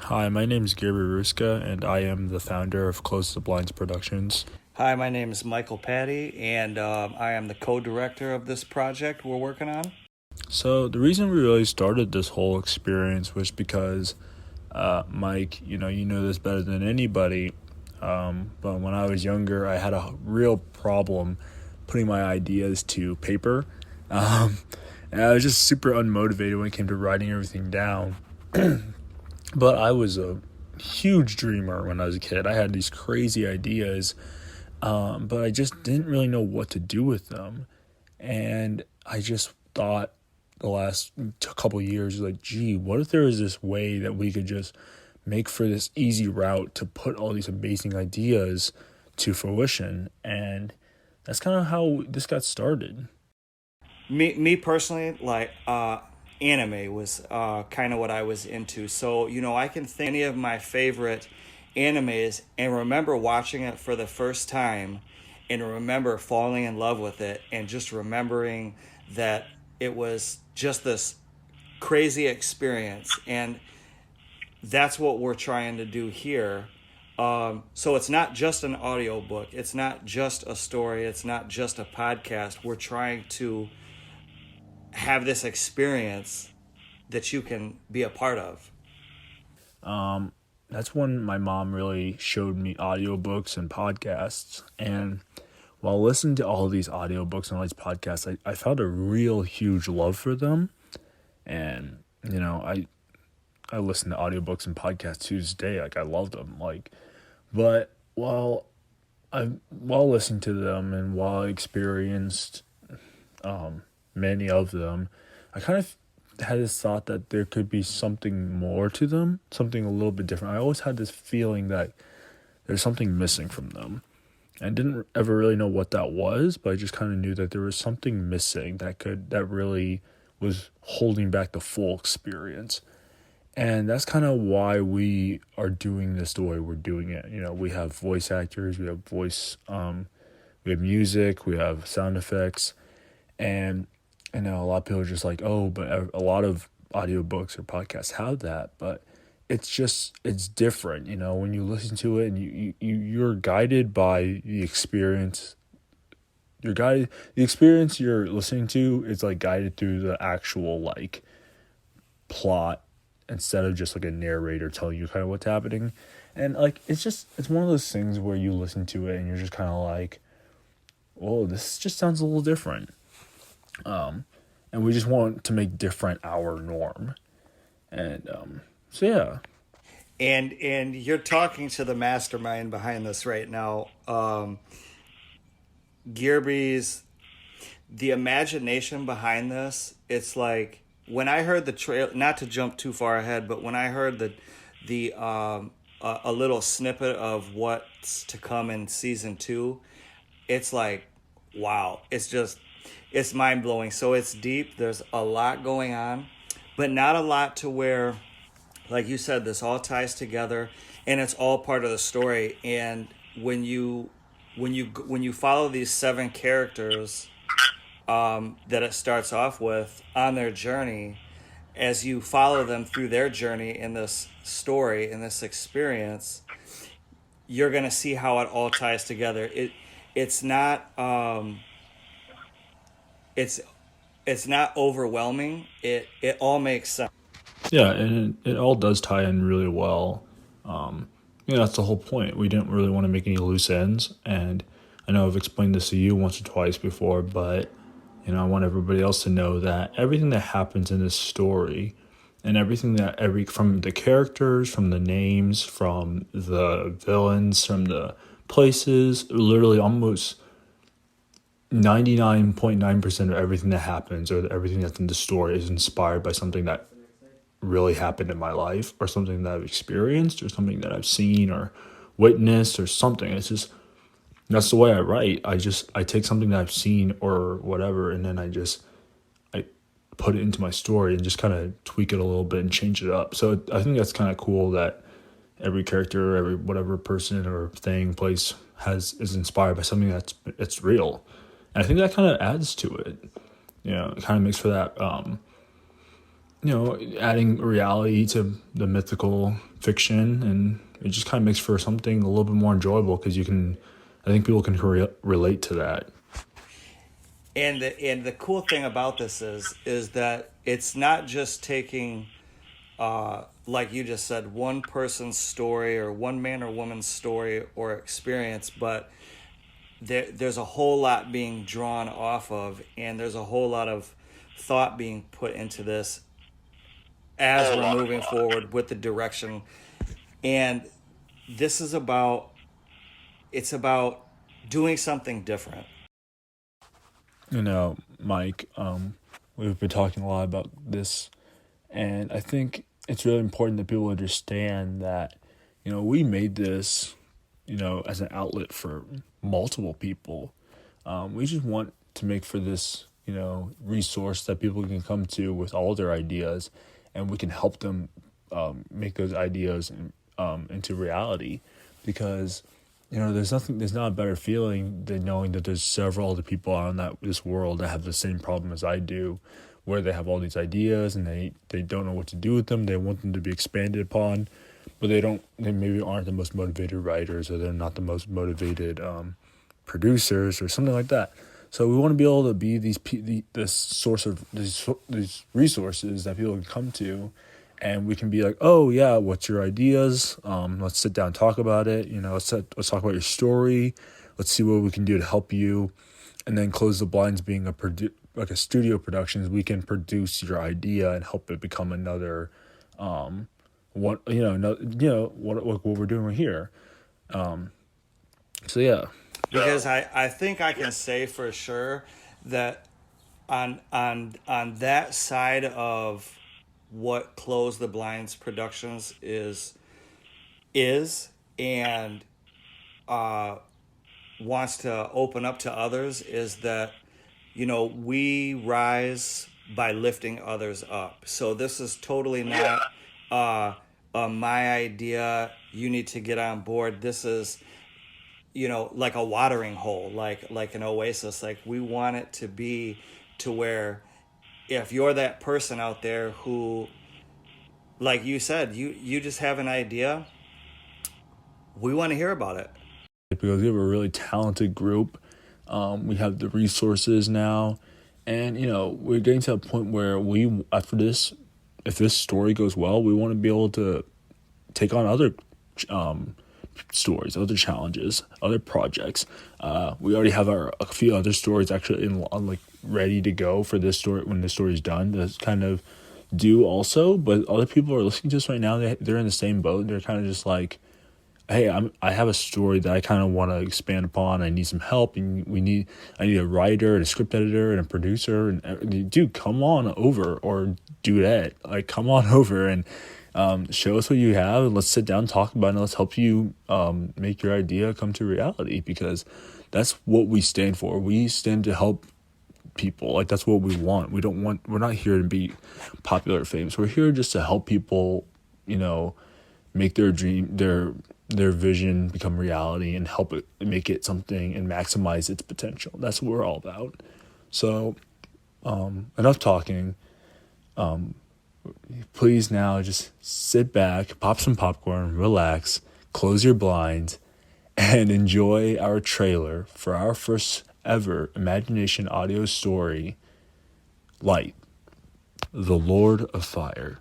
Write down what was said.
Hi, my name is Gary Ruska, and I am the founder of Close the Blinds Productions. Hi, my name is Michael Patty, and I am the co-director of this project we're working on. So, the reason we really started this whole experience was because, Mike, you know this better than anybody, but when I was younger, I had a real problem putting my ideas to paper. Um, and I was just super unmotivated when it came to writing everything down. But I was a huge dreamer when I was a kid. I had these crazy ideas, but I just didn't really know what to do with them. And I just thought the last couple of years, like, gee, what if there was this way that we could just make for this easy route to put all these amazing ideas to fruition? And that's kind of how this got started. Me personally, anime was kind of what I was into. So I can think any of my favorite animes and remember watching it for the first time, and remember falling in love with it, and just remembering that it was just this crazy experience. And that's what we're trying to do here. So it's not just an audiobook, it's not just a story, it's not just a podcast. We're trying to have this experience that you can be a part of. That's when my mom really showed me audiobooks and podcasts. And while listening to all these audiobooks and all these podcasts, I found a real huge love for them. And, I listen to audiobooks and podcasts to this day. Like, I love them. But while listening to them and while I experienced many of them, I kind of had this thought that there could be something more to them, something a little bit different. I always had this feeling that there's something missing from them. I didn't ever really know what that was, but I just kind of knew that there was something missing that really was holding back the full experience. And that's kind of why we are doing this the way we're doing it. We have voice actors, we have we have music, we have sound effects, and I know a lot of people are just like, oh, but a lot of audiobooks or podcasts have that, but it's different, when you listen to it and you're guided by the experience. The experience you're listening to is like guided through the actual like plot instead of just like a narrator telling you kind of what's happening. And like it's one of those things where you listen to it and you're just kind of like, whoa, this just sounds a little different. And we just want to make different our norm. And so yeah. And you're talking to the mastermind behind this right now. Gearby's the imagination behind this. It's like when I heard the trail, not to jump too far ahead, but when I heard the a little snippet of what's to come in season 2, it's like, wow, it's mind blowing. So it's deep. There's a lot going on, but not a lot to where, like you said, this all ties together and it's all part of the story. And when you follow these 7 characters that it starts off with on their journey, as you follow them through their journey in this story, in this experience, you're gonna see how it all ties together. It's not it's not overwhelming. It all makes sense. Yeah, and it all does tie in really well. That's the whole point. We didn't really want to make any loose ends, and I know I've explained this to you once or twice before, but I want everybody else to know that everything that happens in this story and everything from the characters, from the names, from the villains, from the places, literally almost 99.9% of everything that happens or everything that's in the story is inspired by something that really happened in my life or something that I've experienced or something that I've seen or witnessed or something. It's just, that's the way I write. I take something that I've seen or whatever, and then I put it into my story and just kind of tweak it a little bit and change it up. So I think that's kind of cool that every character, every whatever person or thing, place is inspired by something it's real. And I think that kind of adds to it. It kind of makes for that adding reality to the mythical fiction, and it just kind of makes for something a little bit more enjoyable because I think people can relate to that. And the cool thing about this is that it's not just taking, like you just said, one person's story or one man or woman's story or experience, but there's a whole lot being drawn off of, and there's a whole lot of thought being put into this as we're moving forward with the direction. And this is about, it's about doing something different. Mike, we've been talking a lot about this, and I think it's really important that people understand that, we made this, as an outlet for multiple people. We just want to make for this, resource that people can come to with all their ideas, and we can help them make those ideas into reality, because there's not a better feeling than knowing that there's several other people out in this world that have the same problem as I do, where they have all these ideas and they don't know what to do with them. They want them to be expanded upon, but they maybe aren't the most motivated writers, or they're not the most motivated producers or something like that. So we want to be able to be this source of these resources that people can come to, and we can be like, oh yeah, what's your ideas? Let's sit down and talk about it. Let's talk about your story. Let's see what we can do to help you, and then Close the Blinds being like a studio productions, we can produce your idea and help it become another, what we're doing right here. So yeah. Because I think I can say for sure that on that side of what Close the Blinds Productions is and wants to open up to others, is that we rise by lifting others up. So this is totally not my idea, you need to get on board. This is like a watering hole, like an oasis. Like, we want it to be to where if you're that person out there who, like you said, you just have an idea, we want to hear about it. Because we have a really talented group. We have the resources now, and we're getting to a point where after this, if this story goes well, we want to be able to take on other stories, other challenges, other projects. We already have a few other stories actually ready to go for this story when this story is done. That's kind of do also, but other people are listening to us right now. They're in the same boat. They're kind of just like, hey, I have a story that I kind of want to expand upon. I need some help, and I need a writer and a script editor and a producer. And dude, come on over, or dudette, like come on over and show us what you have, and let's sit down and talk about it. And let's help you make your idea come to reality, because that's what we stand for. We stand to help people. Like, that's what we want. We're not here to be popular or famous. We're here just to help people, make their dream, their vision become reality, and help it make it something and maximize its potential. That's what we're all about. So enough talking. Please now just sit back, pop some popcorn, relax, close your blinds, and enjoy our trailer for our first ever Imagination audio story, Light, the Lord of Fire.